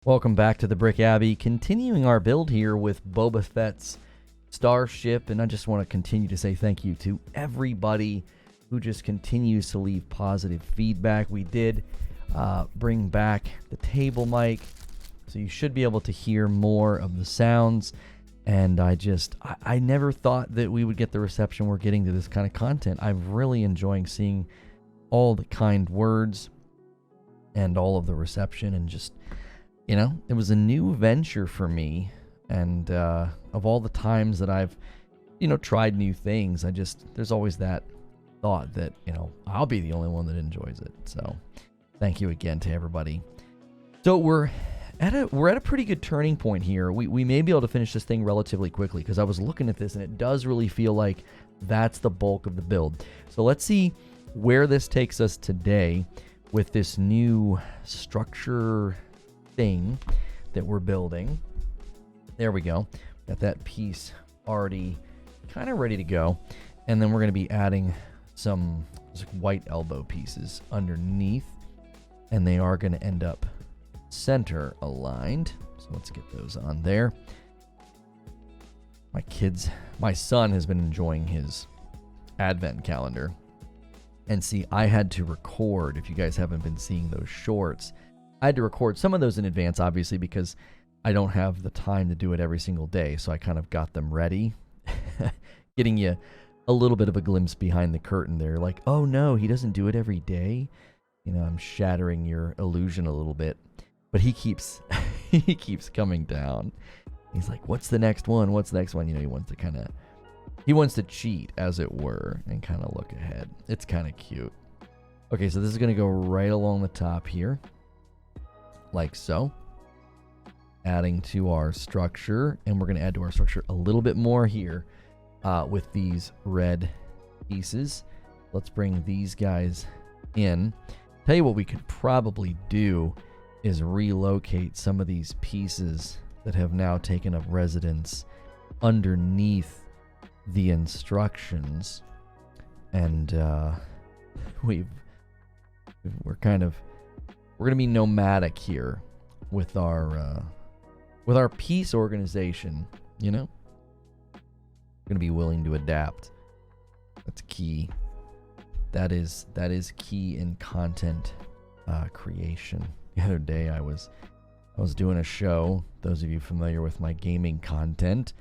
Welcome back to the Brick Abbey, continuing our build here with Boba Fett's Starship, and I just want to continue to say thank you to everybody who just continues to leave positive feedback. We did bring back the table mic, so you should be able to hear more of the sounds, and I never thought that we would get the reception we're getting to this kind of content. I'm really enjoying seeing all the kind words and all of the reception, and just, you know, it was a new venture for me, and of all the times that I've, tried new things, there's always that thought that, I'll be the only one that enjoys it. So thank you again to everybody. So we're at a pretty good turning point here. We may be able to finish this thing relatively quickly, because I was looking at this and it does really feel like that's the bulk of the build. So let's see where this takes us today with this new structure thing that we're building. There we go. Got that piece already kind of ready to go. And then we're going to be adding some white elbow pieces underneath, and they are going to end up center aligned. So let's get those on there. My son has been enjoying his advent calendar. And see, I had to record, if you guys haven't been seeing those shorts, I had to record some of those in advance, obviously, because I don't have the time to do it every single day. So I kind of got them ready, getting you a little bit of a glimpse behind the curtain there. Like, oh no, he doesn't do it every day. I'm shattering your illusion a little bit, but he keeps coming down. He's like, what's the next one? What's the next one? He wants to cheat, as it were, and kind of look ahead. It's kind of cute. Okay, so this is going to go right along the top here, like so. Adding to our structure, and we're going to add to our structure a little bit more here with these red pieces. Let's bring these guys in. Tell you what we could probably do is relocate some of these pieces that have now taken up residence underneath the instructions, and we're going to be nomadic here with our piece organization. We're going to be willing to adapt. That's key. That is key in content creation. The other day I was doing a show. Those of you familiar with my gaming content,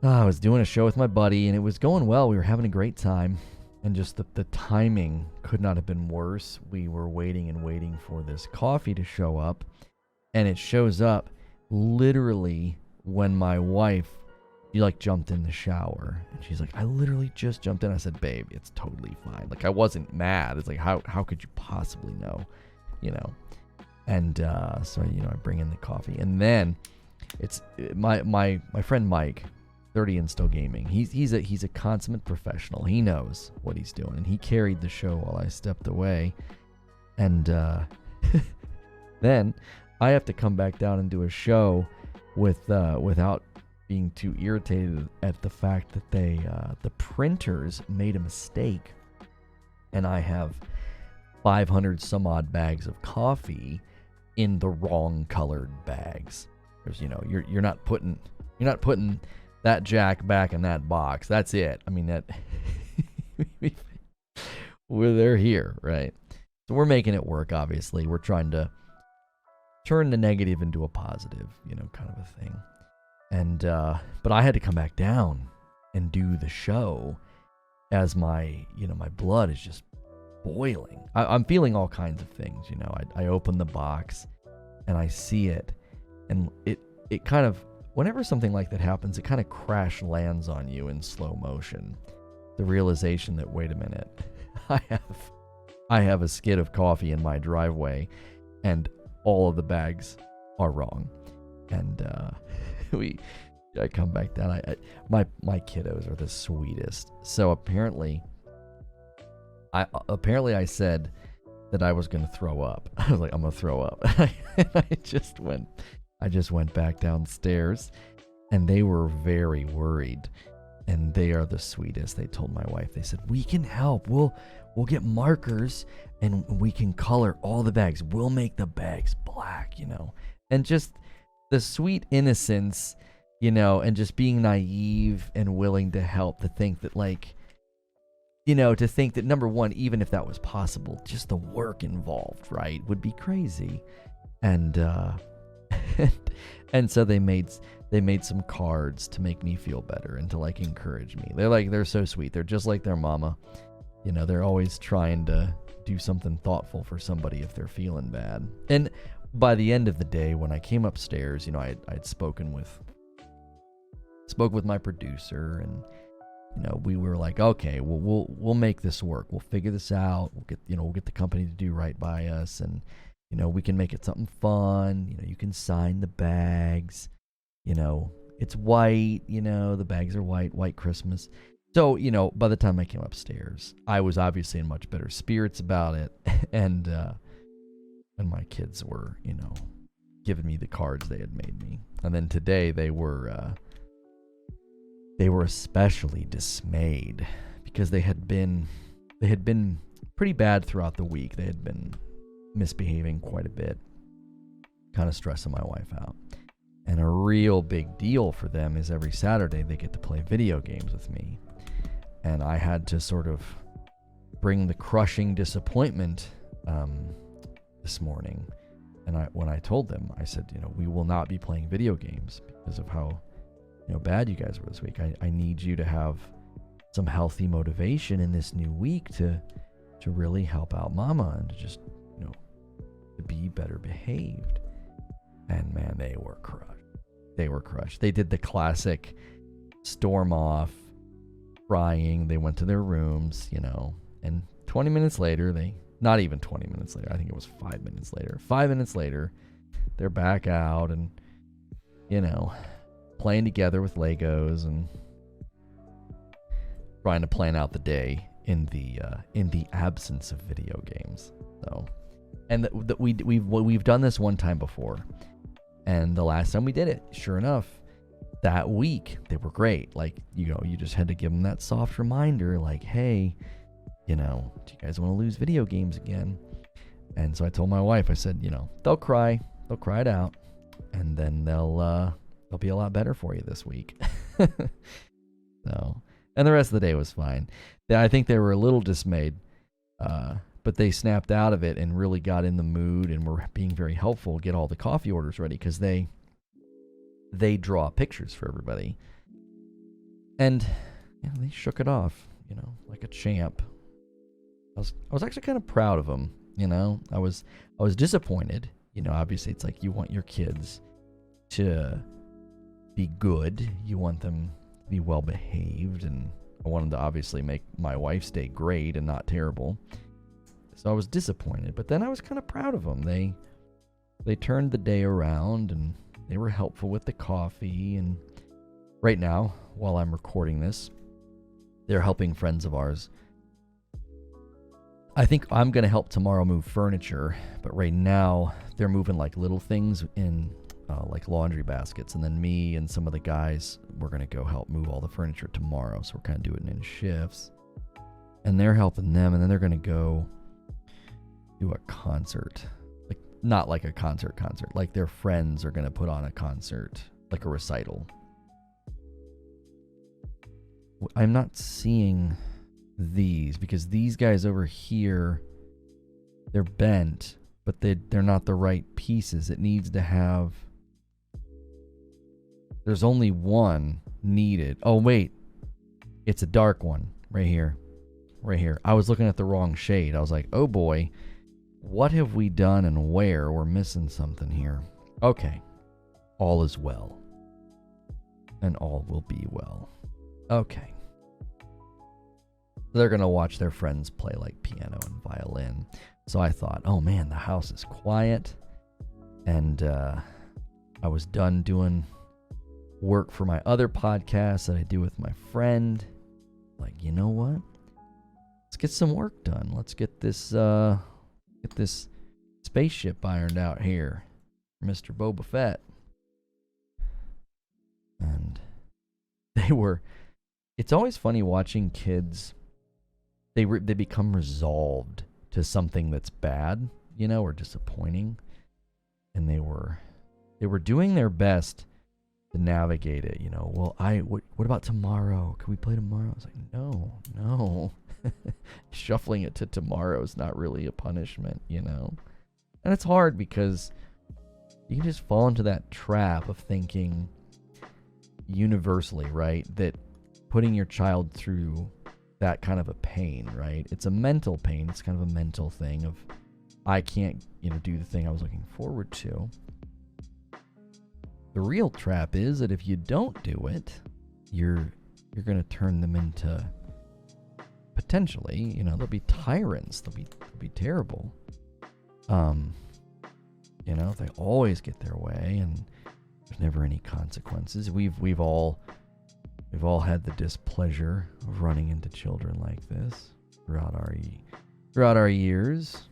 I was doing a show with my buddy, and it was going well. We were having a great time, and just the timing could not have been worse. We were waiting for this coffee to show up, and it shows up literally when my wife, she jumped in the shower, and she's like, I literally just jumped in. I said, babe, it's totally fine. I wasn't mad. It's like, how could you possibly know, And so I bring in the coffee, and then it's my friend Mike, 30 and still gaming. He's a consummate professional. He knows what he's doing, and he carried the show while I stepped away. And then I have to come back down and do a show without being too irritated at the fact that the printers made a mistake, and I have 500 some odd bags of coffee in the wrong colored bags. There's you're not putting that jack back in that box. That's it. I mean, that they're here, right? So we're making it work. Obviously, we're trying to turn the negative into a positive, kind of a thing. And but I had to come back down and do the show as my blood is just boiling. I'm feeling all kinds of things. I open the box and I see it, and it kind of, whenever something like that happens, it kind of crash lands on you in slow motion. The realization that, wait a minute, I have a skid of coffee in my driveway, and all of the bags are wrong. And I come back down. My kiddos are the sweetest. So apparently I said that I was going to throw up. I was like, I'm going to throw up. I just went back downstairs, and they were very worried. And they are the sweetest. They told my wife, they said, we can help. We'll get markers and we can color all the bags. We'll make the bags black, And just the sweet innocence, and just being naive and willing to help, to think that number one, even if that was possible, just the work involved, right, would be crazy. And and so they made some cards to make me feel better and to encourage me. They're so sweet. They're just like their mama. They're always trying to do something thoughtful for somebody if they're feeling bad. And by the end of the day, when I came upstairs, I'd spoken with my producer, and we were like, okay, well, we'll make this work. We'll figure this out. We'll get the company to do right by us, and we can make it something fun. You can sign the bags. It's white. The bags are white Christmas. So by the time I came upstairs, I was obviously in much better spirits about it, and my kids were giving me the cards they had made me. And then today they were especially dismayed because they had been pretty bad throughout the week. They had been misbehaving quite a bit, kind of stressing my wife out. And a real big deal for them is every Saturday they get to play video games with me. And I had to sort of bring the crushing disappointment this morning. And when I told them, I said, we will not be playing video games because of how bad you guys were this week. I need you to have some healthy motivation in this new week to really help out mama and to just, to be better behaved. And man, they were crushed. They did the classic storm off, crying. They went to their rooms, and 20 minutes later, not even 20 minutes later, I think it was 5 minutes later. 5 minutes later, they're back out and, playing together with Legos and trying to plan out the day in the absence of video games. So, and we've done this one time before, and the last time we did it, sure enough, that week they were great. You just had to give them that soft reminder, hey, do you guys want to lose video games again? And so I told my wife, I said, they'll cry it out, and then they'll be a lot better for you this week. So, and the rest of the day was fine. I think they were a little dismayed, but they snapped out of it and really got in the mood and were being very helpful, get all the coffee orders ready, because they draw pictures for everybody. And they shook it off, like a champ. I was actually kind of proud of them, I was disappointed. Obviously it's you want your kids to be good. You want them to be well behaved, and I wanted to obviously make my wife's day great and not terrible. So I was disappointed, but then I was kind of proud of them. They turned the day around and they were helpful with the coffee. And right now, while I'm recording this, they're helping friends of ours. I think I'm going to help tomorrow move furniture, but right now they're moving little things in laundry baskets, and then me and some of the guys, we're going to go help move all the furniture tomorrow. So we're kind of doing it in shifts, and they're helping them, and then they're going to go do a concert, not like a concert, their friends are going to put on a concert, like a recital. I'm not seeing these because these guys over here, they're bent, but they're not the right pieces. It needs to have, there's only one needed. Oh wait, it's a dark one right here. I was looking at the wrong shade. I was like, oh boy, what have we done and where? We're missing something here. Okay, all is well, and all will be well. Okay. They're going to watch their friends play piano and violin. So I thought, oh man, the house is quiet. And I was done doing work for my other podcast that I do with my friend. You know what? Let's get some work done. Let's get this spaceship ironed out here, Mr. Boba Fett. And they were it's always funny watching kids. They become resolved to something that's bad, or disappointing, and they were doing their best to navigate it. Well, what about tomorrow? Can we play tomorrow? I was like, no. Shuffling it to tomorrow is not really a punishment, and it's hard because you can just fall into that trap of thinking universally, right, that putting your child through that kind of a pain, right? It's a mental pain. It's kind of a mental thing of, I can't, do the thing I was looking forward to. The real trap is that if you don't do it, you're going to turn them into, potentially, they'll be tyrants. They'll be terrible. They always get their way and there's never any consequences. We've all had the displeasure of running into children like this throughout our years.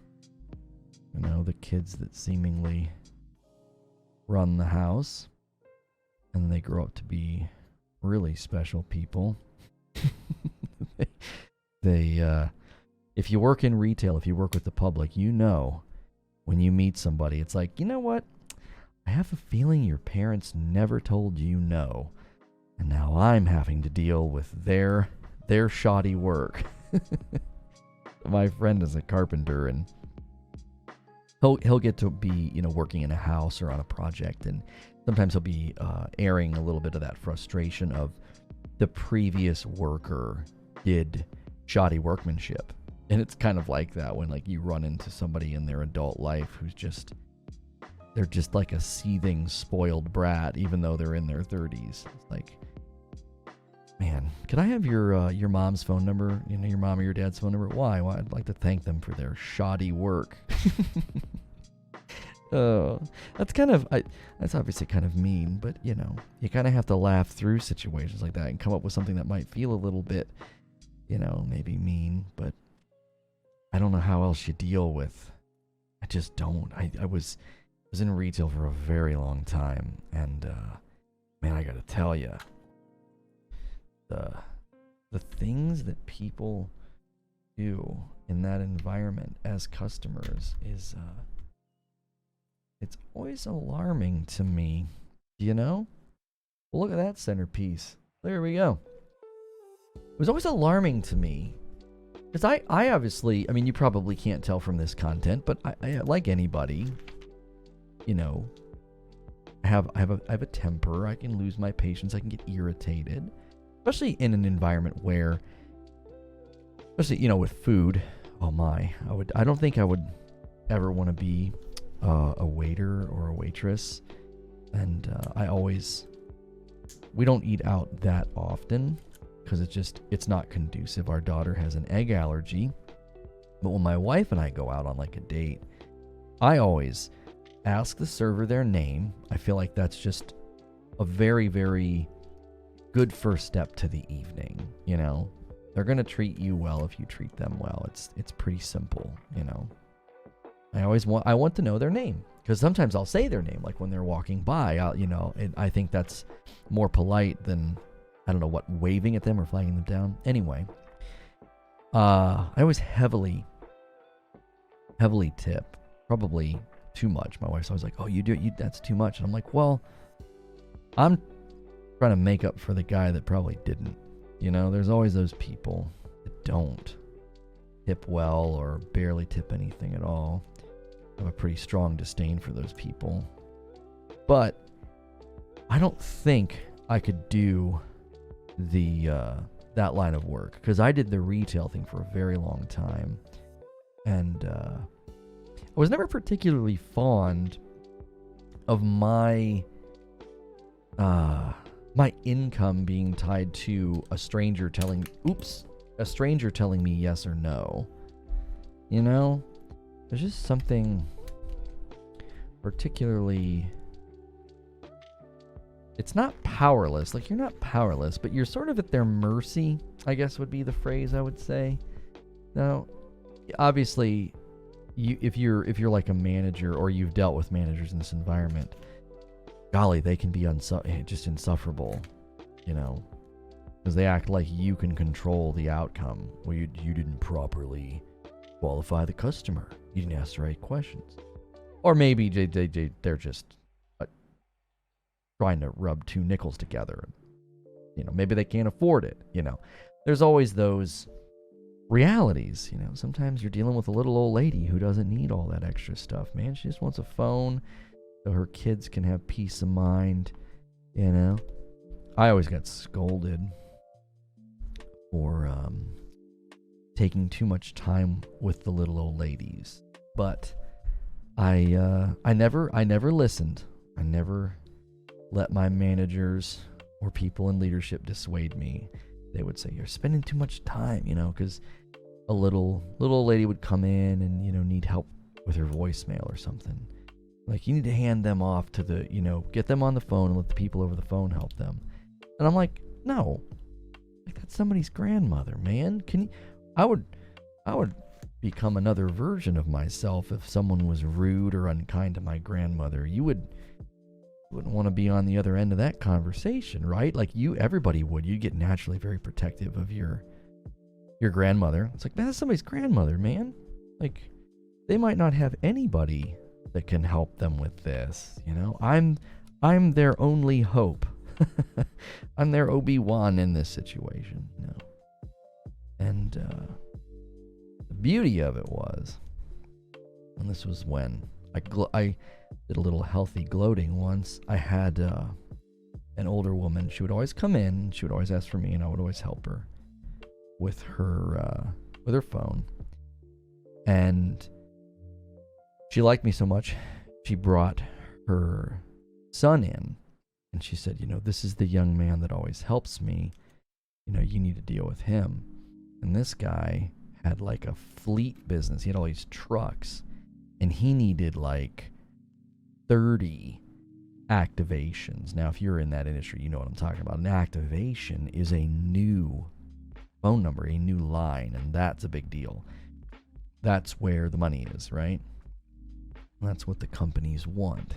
The kids that seemingly run the house, and they grow up to be really special people. They if you work in retail, if you work with the public, when you meet somebody, it's like, you know what? I have a feeling your parents never told you no. And now I'm having to deal with their shoddy work. My friend is a carpenter, and he'll get to be, working in a house or on a project, and sometimes he'll be airing a little bit of that frustration of the previous worker did shoddy workmanship. And it's kind of like that when you run into somebody in their adult life who's they're just like a seething, spoiled brat, even though they're in their 30s. It's like, man, could I have your mom's phone number? Your mom or your dad's phone number? Why? Well, I'd like to thank them for their shoddy work. That's obviously kind of mean, but you kind of have to laugh through situations like that and come up with something that might feel a little bit, maybe mean, but I don't know how else you deal with. I just don't. I was in retail for a very long time, and man, I gotta tell you, the things that people do in that environment as customers is it's always alarming to me. Well, look at that centerpiece. There we go. It was always alarming to me. Because I obviously, you probably can't tell from this content, but I like anybody, I have a temper. I can lose my patience. I can get irritated, especially in an environment where, especially, with food. Oh my, I don't think I would ever want to be a waiter or a waitress. And we don't eat out that often, because it's not conducive. Our daughter has an egg allergy. But when my wife and I go out on a date, I always ask the server their name. I feel like that's just a very, very good first step to the evening. They're going to treat you well if you treat them well. It's pretty simple, I want to know their name, because sometimes I'll say their name, when they're walking by. I think that's more polite than, I don't know what, waving at them or flagging them down. Anyway, I always heavily tip, probably too much. My wife's always like, "Oh, that's too much," and I'm like, "Well, I'm trying to make up for the guy that probably didn't." There's always those people that don't tip well or barely tip anything at all. I have a pretty strong disdain for those people, but I don't think I could do that line of work, because I did the retail thing for a very long time, and I was never particularly fond of my income being tied to a stranger telling me yes or no. There's just something particularly, it's not powerless. You're not powerless, but you're sort of at their mercy, I guess would be the phrase I would say. Now, obviously, if you're like a manager, or you've dealt with managers in this environment, golly, they can be just insufferable. because they act like you can control the outcome. Well, you didn't properly qualify the customer. You didn't ask the right questions. Or maybe they're just trying to rub two nickels together. Maybe they can't afford it. There's always those realities. Sometimes you're dealing with a little old lady who doesn't need all that extra stuff, man. She just wants a phone so her kids can have peace of mind. I always got scolded for taking too much time with the little old ladies, but I never listened. I never let my managers or people in leadership dissuade me. They would say, you're spending too much time, because a little old lady would come in and need help with her voicemail or something. Like, you need to hand them off to the get them on the phone and let the people over the phone help them. And I'm like, no, like, that's somebody's grandmother, man. I would become another version of myself if someone was rude or unkind to my grandmother. You wouldn't want to be on the other end of that conversation, right? Like, everybody would. You'd get naturally very protective of your grandmother. It's like, that's somebody's grandmother, man. Like, they might not have anybody that can help them with this. I'm their only hope. I'm their Obi-Wan in this situation. And the beauty of it was, and this was when I did a little healthy gloating once. I had an older woman. She would always come in. She would always ask for me, and I would always help her with her phone. And she liked me so much, she brought her son in, and she said, this is the young man that always helps me. You need to deal with him. And this guy had like a fleet business. He had all these trucks, and he needed like 30 activations. Now, if you're in that industry, you know what I'm talking about. An activation is a new phone number, a new line, and that's a big deal. That's where the money is, right? That's what the companies want.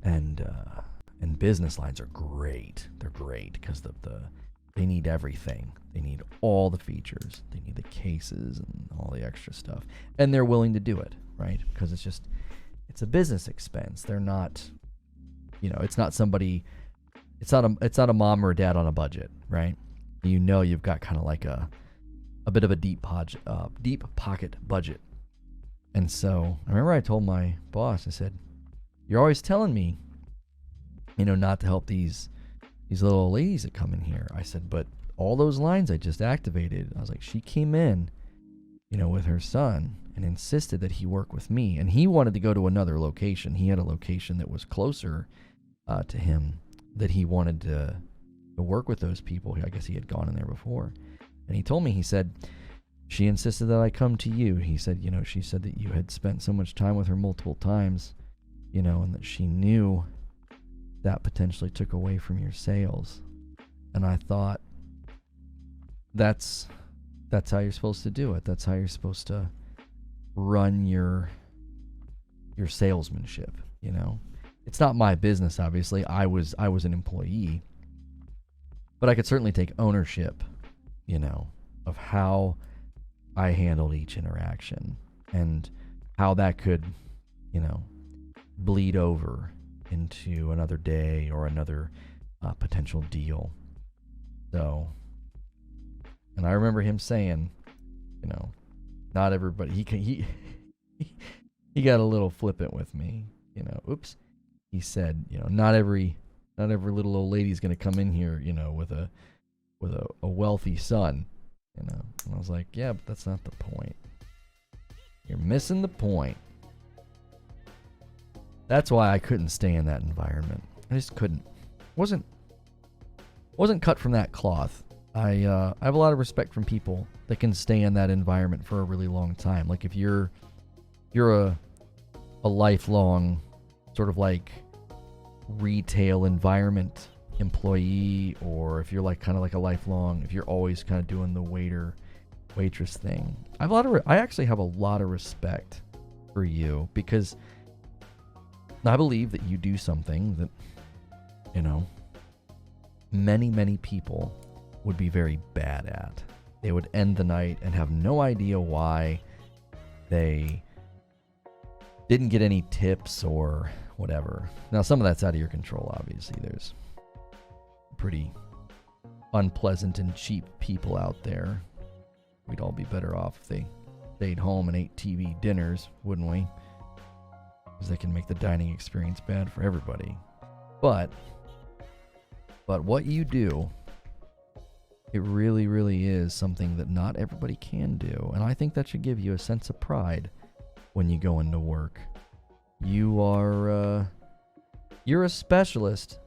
And business lines are great. They're great because they need everything. They need all the features. They need the cases and all the extra stuff. And they're willing to do it, right? Because it's a business expense. They're not, it's not a mom or a dad on a budget, right? You've got kind of like a bit of a deep pocket budget. And so I remember I told my boss, I said, you're always telling me, not to help these little old ladies that come in here. I said, but all those lines I just activated, I was like, she came in, with her son and insisted that he work with me. And he wanted to go to another location. He had a location that was closer to him that he wanted to work with those people. I guess he had gone in there before. And he told me, he said, she insisted that I come to you. He said, she said that you had spent so much time with her multiple times, and that she knew that potentially took away from your sales. And I thought, that's how you're supposed to do it. That's how you're supposed to run your salesmanship. It's not my business, obviously. I was an employee, but I could certainly take ownership, of how I handled each interaction and how that could, bleed over into another day or another potential deal. So, and I remember him saying, not everybody, he got a little flippant with me, oops. He said, not every little old lady's going to come in here, with a wealthy son, And I was like, yeah, but that's not the point. You're missing the point. That's why I couldn't stay in that environment. I just couldn't. Wasn't cut from that cloth. I have a lot of respect from people that can stay in that environment for a really long time. Like if you're a lifelong sort of like retail environment employee, or if you're like kind of like a lifelong, if you're always kind of doing the waitress thing, I actually have a lot of respect for you, because I believe that you do something that, many people would be very bad at. They would end the night and have no idea why they didn't get any tips or whatever. Now, some of that's out of your control, obviously. There's pretty unpleasant and cheap people out there. We'd all be better off if they stayed home and ate TV dinners, wouldn't we? Because they can make the dining experience bad for everybody. But what you do, it really, really is something that not everybody can do. And I think that should give you a sense of pride when you go into work. You're a specialist,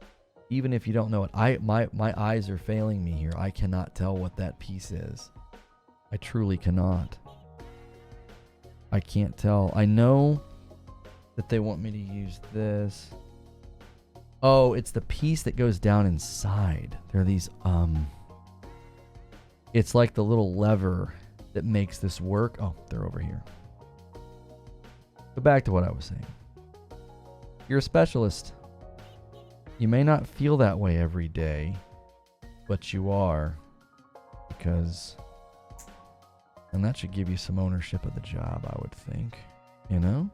even if you don't know it. My eyes are failing me here. I cannot tell what that piece is. I truly cannot. I can't tell. I know that they want me to use this. Oh, it's the piece that goes down inside. There are these, it's like the little lever that makes this work. Oh, they're over here. But back to what I was saying. You're a specialist. You may not feel that way every day, but you are. Because, and that should give you some ownership of the job, I would think. You know?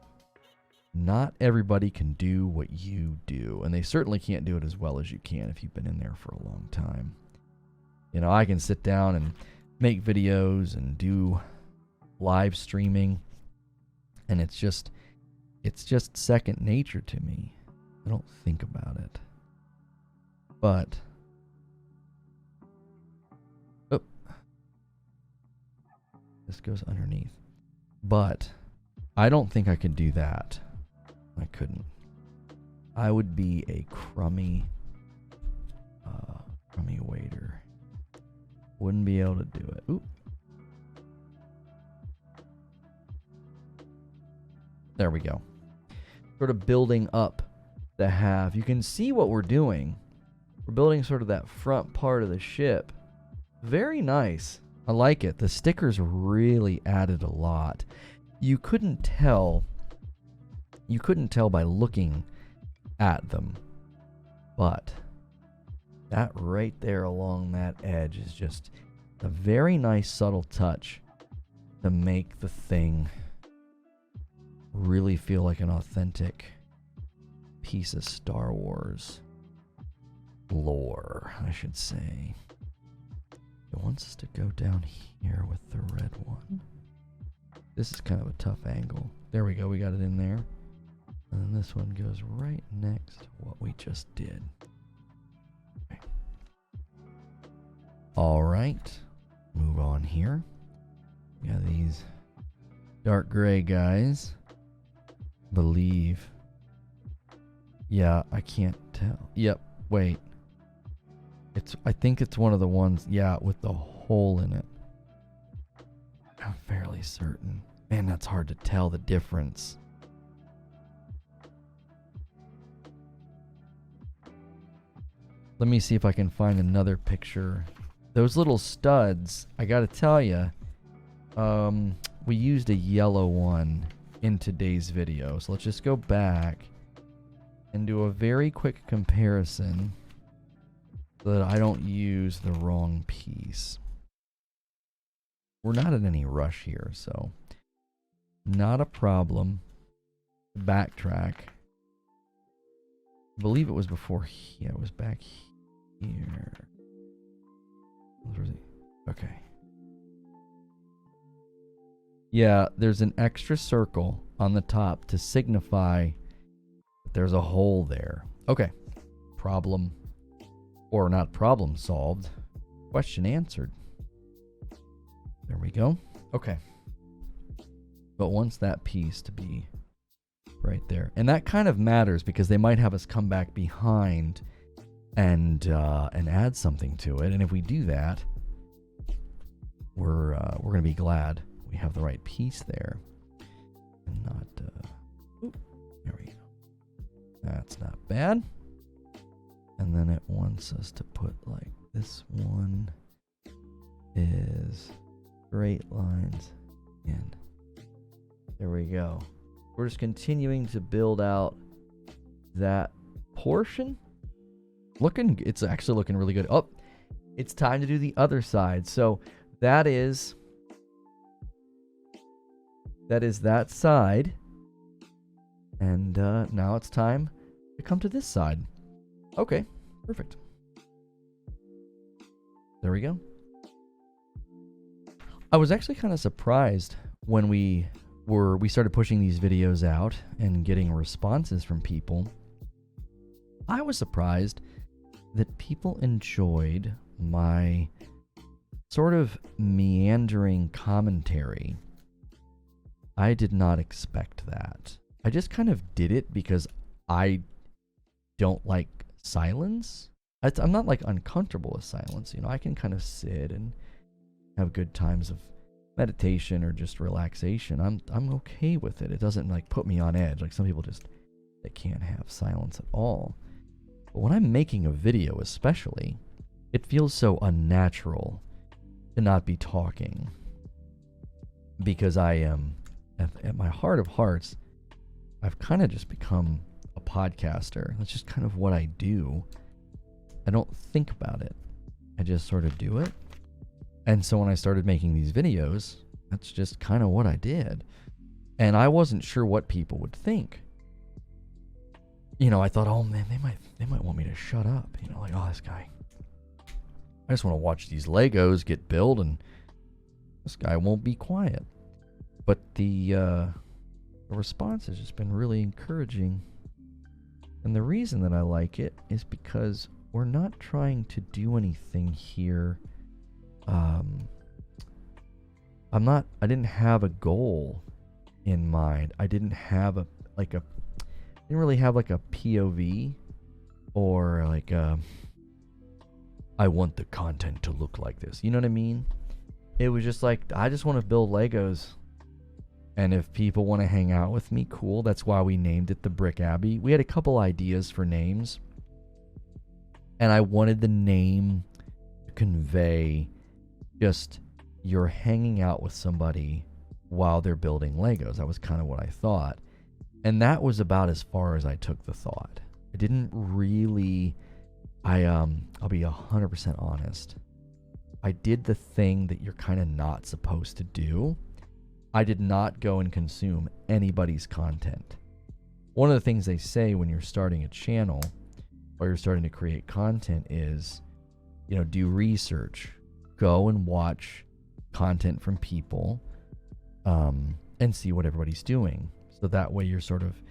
Not everybody can do what you do, and they certainly can't do it as well as you can if you've been in there for a long time. You know, I can sit down and make videos and do live streaming, and it's just second nature to me. I don't think about it. But this goes underneath. But I don't think I could do that. I couldn't. I would be a crummy waiter. Wouldn't be able to do it. Oop. There we go. Sort of building up the half. You can see what we're doing. We're building sort of that front part of the ship. Very nice. I like it. The stickers really added a lot. You couldn't tell by looking at them, but that right there along that edge is just a very nice subtle touch to make the thing really feel like an authentic piece of Star Wars lore, I should say. It wants us to go down here with the red one. This is kind of a tough angle. There we go, we got it in there. And then this one goes right next to what we just did. Okay. All right, move on here. We got these dark gray guys. Believe. Yeah, I can't tell. Yep, wait. I think it's one of the ones, yeah, with the hole in it. I'm fairly certain. Man, that's hard to tell the difference. Let me see if I can find another picture. Those little studs, I gotta tell you, we used a yellow one in today's video. So let's just go back and do a very quick comparison so that I don't use the wrong piece. We're not in any rush here, so not a problem. Backtrack. I believe it was before here. It was back here. Okay. Yeah, there's an extra circle on the top to signify that there's a hole there. Okay. Problem, or not problem solved. Question answered. There we go. Okay. But wants that piece to be right there. And that kind of matters because they might have us come back behind and add something to it. And if we do that, we're going to be glad we have the right piece there. And not, there we go. That's not bad. And then it wants us to put like this one is straight lines in. There we go. We're just continuing to build out that portion. It's actually looking really good. Oh, it's time to do the other side. So that is that side. And now it's time to come to this side. Okay, perfect. There we go. I was actually kind of surprised when we started pushing these videos out and getting responses from people. I was surprised that people enjoyed my sort of meandering commentary. I did not expect that. I just kind of did it because I don't like silence. I'm not like uncomfortable with silence. You know, I can kind of sit and have good times of meditation or just relaxation. I'm okay with it. It doesn't like put me on edge. Like some people they can't have silence at all. But when I'm making a video especially, it feels so unnatural to not be talking. Because I am, at my heart of hearts, I've kind of just become a podcaster. That's just kind of what I do. I don't think about it. I just sort of do it. And so when I started making these videos, that's just kind of what I did. And I wasn't sure what people would think. You know, I thought, oh man, they might want me to shut up. You know, like, oh, this guy, I just want to watch these Legos get built and this guy won't be quiet. But the response has just been really encouraging. And the reason that I like it is because we're not trying to do anything here. I didn't have a goal in mind. I didn't really have like a POV or like I want the content to look like this. You know what I mean? It was just like, I just want to build Legos. And if people want to hang out with me, cool. That's why we named it the Brick Abbey. We had a couple ideas for names. And I wanted the name to convey just you're hanging out with somebody while they're building Legos. That was kind of what I thought. And that was about as far as I took the thought. I didn't really, I'll be 100% honest. I did the thing that you're kind of not supposed to do. I did not go and consume anybody's content. One of the things they say when you're starting a channel or you're starting to create content is, you know, do research. Go and watch content from people and see what everybody's doing. So that way you're sort of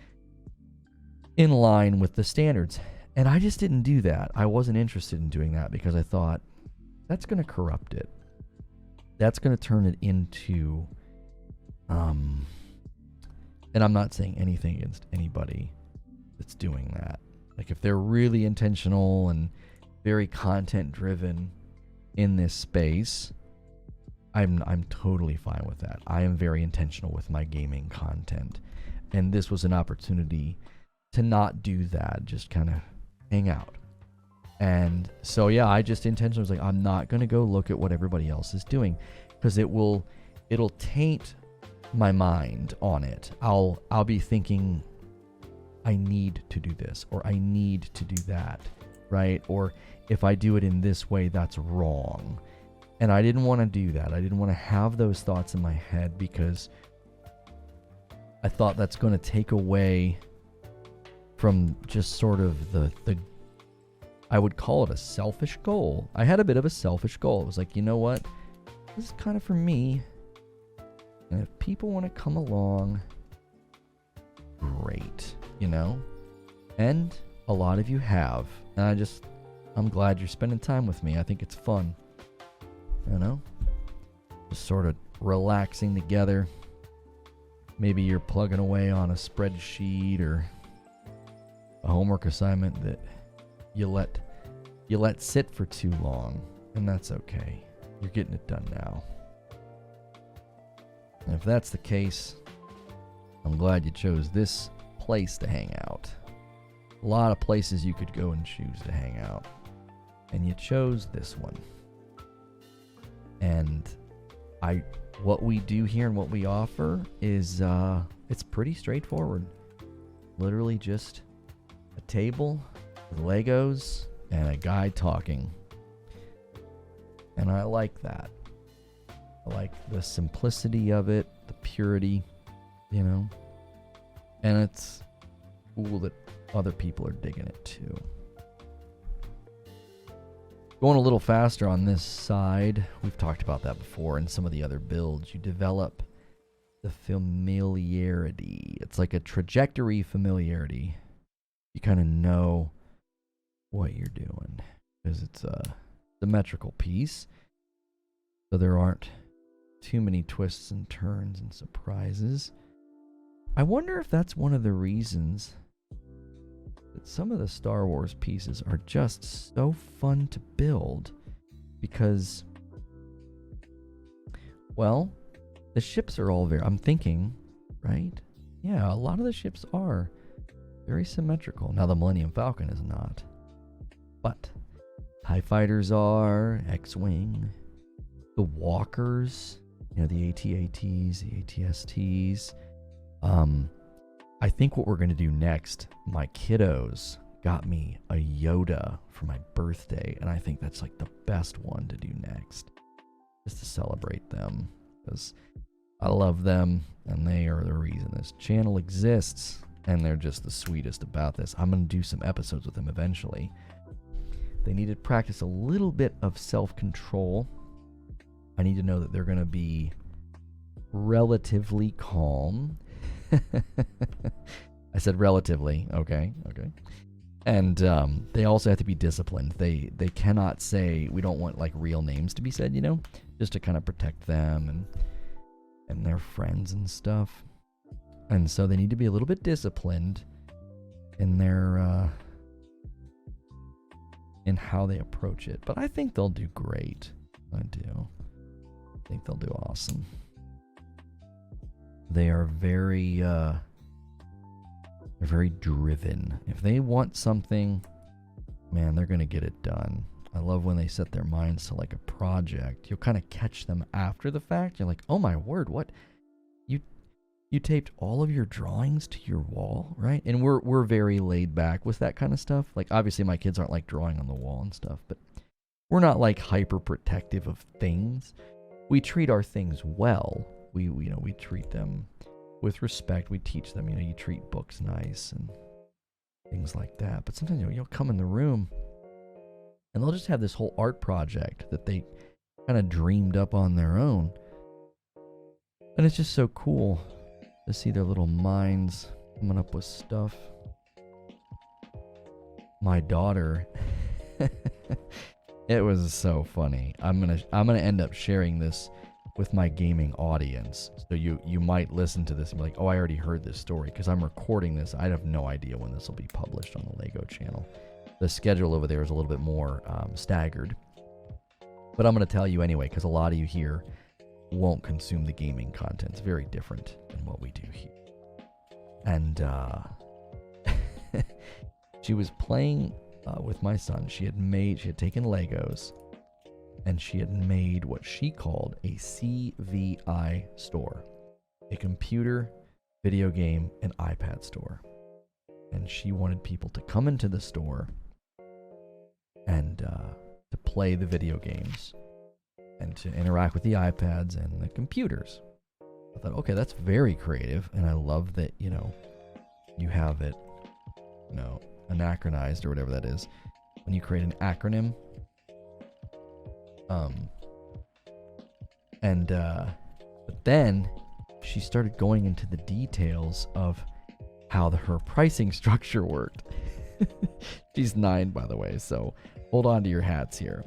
in line with the standards. And I just didn't do that. I wasn't interested in doing that because I thought that's going to corrupt it. That's going to turn it into, and I'm not saying anything against anybody that's doing that. Like if they're really intentional and very content driven in this space, I'm totally fine with that. I am very intentional with my gaming content. And this was an opportunity to not do that, just kind of hang out. And so, yeah, I just intentionally was like, I'm not going to go look at what everybody else is doing because it'll taint my mind on it. I'll be thinking I need to do this or I need to do that, right? Or if I do it in this way, that's wrong. And I didn't want to do that. I didn't want to have those thoughts in my head because I thought that's going to take away from just sort of the I would call it a selfish goal. I had a bit of a selfish goal. It was like, you know what? This is kind of for me. And if people want to come along, great, you know? And a lot of you have. And I'm glad you're spending time with me. I think it's fun. You know? Just sort of relaxing together. Maybe you're plugging away on a spreadsheet or a homework assignment that you let sit for too long, and that's okay. You're getting it done now. And if that's the case, I'm glad you chose this place to hang out. A lot of places you could go and choose to hang out, and you chose this one. And what we do here and what we offer is it's pretty straightforward. Literally just a table with Legos and a guy talking. And I like that. I like the simplicity of it, the purity, you know. And it's cool that other people are digging it too. Going a little faster on this side, we've talked about that before in some of the other builds. You develop the familiarity. It's like a trajectory familiarity. You kind of know what you're doing because it's a symmetrical piece. So there aren't too many twists and turns and surprises. I wonder if that's one of the reasons that some of the Star Wars pieces are just so fun to build because, well, the ships are all I'm thinking, right? Yeah, a lot of the ships are very symmetrical. Now, the Millennium Falcon is not. But TIE Fighters are, X-Wing, the Walkers, you know, the AT-ATs, the AT-STs. I think what we're going to do next, my kiddos got me a Yoda for my birthday, and I think that's like the best one to do next, just to celebrate them, because I love them, and they are the reason this channel exists, and they're just the sweetest about this. I'm going to do some episodes with them eventually. They need to practice a little bit of self-control. I need to know that they're going to be relatively calm. I said relatively. Okay. And they also have to be disciplined. They cannot say, we don't want like real names to be said, you know, just to kind of protect them and their friends and stuff. And so they need to be a little bit disciplined in their in how they approach it. But I think they'll do great. I do. I think they'll do awesome. They are very they're very driven. If they want something, man, they're going to get it done. I love when they set their minds to like a project. You'll kind of catch them after the fact. You're like, "Oh my word, what? You taped all of your drawings to your wall, right?" And we're very laid back with that kind of stuff. Like obviously my kids aren't like drawing on the wall and stuff, but we're not like hyper protective of things. We treat our things well. We treat them with respect. We teach them, you treat books nice and things like that. But sometimes you'll come in the room and they'll just have this whole art project that they kind of dreamed up on their own. And it's just so cool to see their little minds coming up with stuff. My daughter, it was so funny. I'm gonna end up sharing this with my gaming audience. So you might listen to this and be like, "Oh, I already heard this story," because I'm recording this. I have no idea when this will be published on the Lego channel. The schedule over there is a little bit more staggered. But I'm going to tell you anyway, because a lot of you here won't consume the gaming content. It's very different than what we do here. And she was playing with my son. She had taken Legos, and she had made what she called a CVI store, a computer, video game, and iPad store. And she wanted people to come into the store and to play the video games and to interact with the iPads and the computers. I thought, okay, that's very creative, and I love that, you have it, anachronized or whatever that is. When you create an acronym, but then she started going into the details of how her pricing structure worked. She's 9, by the way, so hold on to your hats here.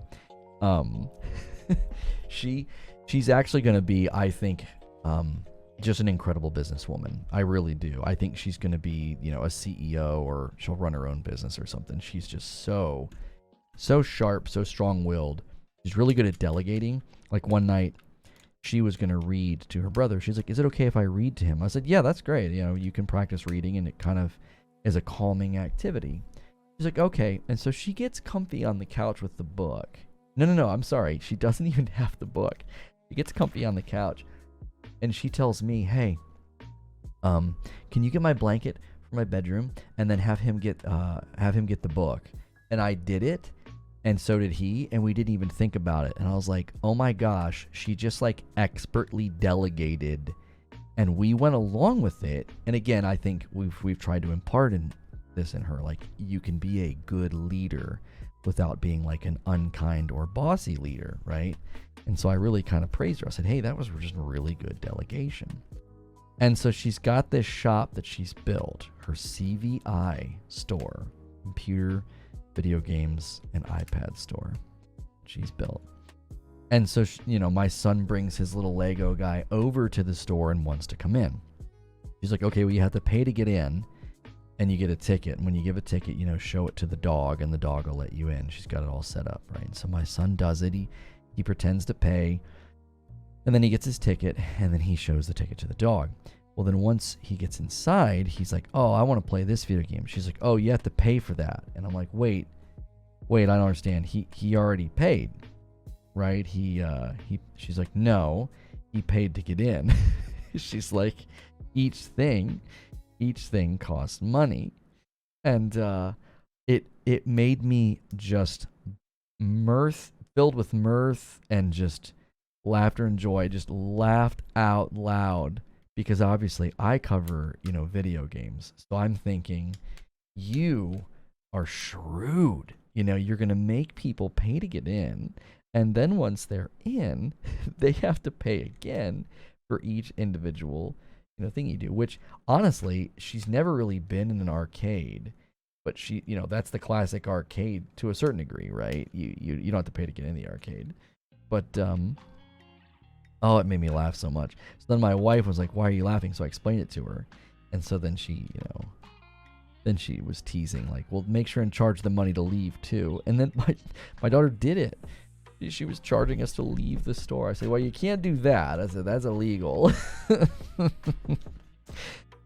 She's actually going to be, I think, just an incredible businesswoman. I really do. I think she's going to be, a CEO, or she'll run her own business or something. She's just so sharp, so strong-willed. She's really good at delegating. Like one night, she was going to read to her brother. She's like, "Is it okay if I read to him?" I said, "Yeah, that's great. You can practice reading, and it kind of is a calming activity." She's like, "Okay." And so she gets comfy on the couch with the book. No, I'm sorry. She doesn't even have the book. She gets comfy on the couch, and she tells me, "Hey, can you get my blanket from my bedroom and then have him get the book?" And I did it, And so did he, and we didn't even think about it. And I was like, oh my gosh, she just like expertly delegated, and we went along with it. And again, I think we've tried to impart this in her, like, you can be a good leader without being like an unkind or bossy leader, right? And so I really kind of praised her. I said, hey, that was just really good delegation. And so she's got this shop that she's built, her CVI store, computer, video games, and iPad store she's built. And so, my son brings his little Lego guy over to the store and wants to come in. She's like, okay, well, you have to pay to get in, and you get a ticket. And when you give a ticket, show it to the dog, and the dog will let you in. She's got it all set up, right? So my son does it. He pretends to pay, and then he gets his ticket, and then he shows the ticket to the dog. Well, then once he gets inside, he's like, oh, I want to play this video game. She's like, oh, you have to pay for that. And I'm like, wait, I don't understand. He already paid, right? She's like, no, he paid to get in. She's like, each thing costs money. And it made me just filled with mirth and just laughter and joy. I just laughed out loud because obviously I cover, video games. So I'm thinking, you are shrewd. You're going to make people pay to get in. And then once they're in, they have to pay again for each individual, thing you do, which honestly, she's never really been in an arcade, but she, that's the classic arcade to a certain degree, right? You don't have to pay to get in the arcade, but, it made me laugh so much. So then my wife was like, why are you laughing? So I explained it to her. And so then she, then she was teasing, like, well, make sure and charge the money to leave too. And then my daughter did it. She was charging us to leave the store. I said, well, you can't do that. I said, that's illegal.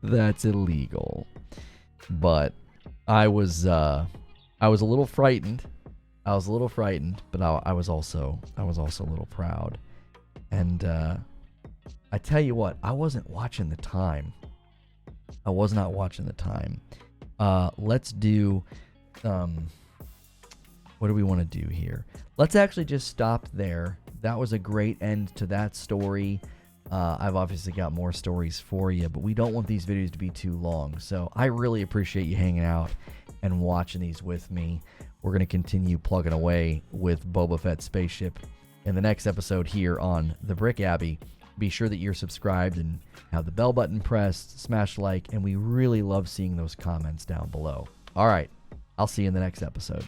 That's illegal. But I was a little frightened. But I was also a little proud. And I tell you what, I wasn't watching the time. I was not watching the time. Let's do, what do we want to do here? Let's actually just stop there. That was a great end to that story. I've obviously got more stories for you, but we don't want these videos to be too long. So I really appreciate you hanging out and watching these with me. We're going to continue plugging away with Boba Fett Spaceship in the next episode here on The Brick Abbey. Be sure that you're subscribed and have the bell button pressed, smash like, and we really love seeing those comments down below. All right, I'll see you in the next episode.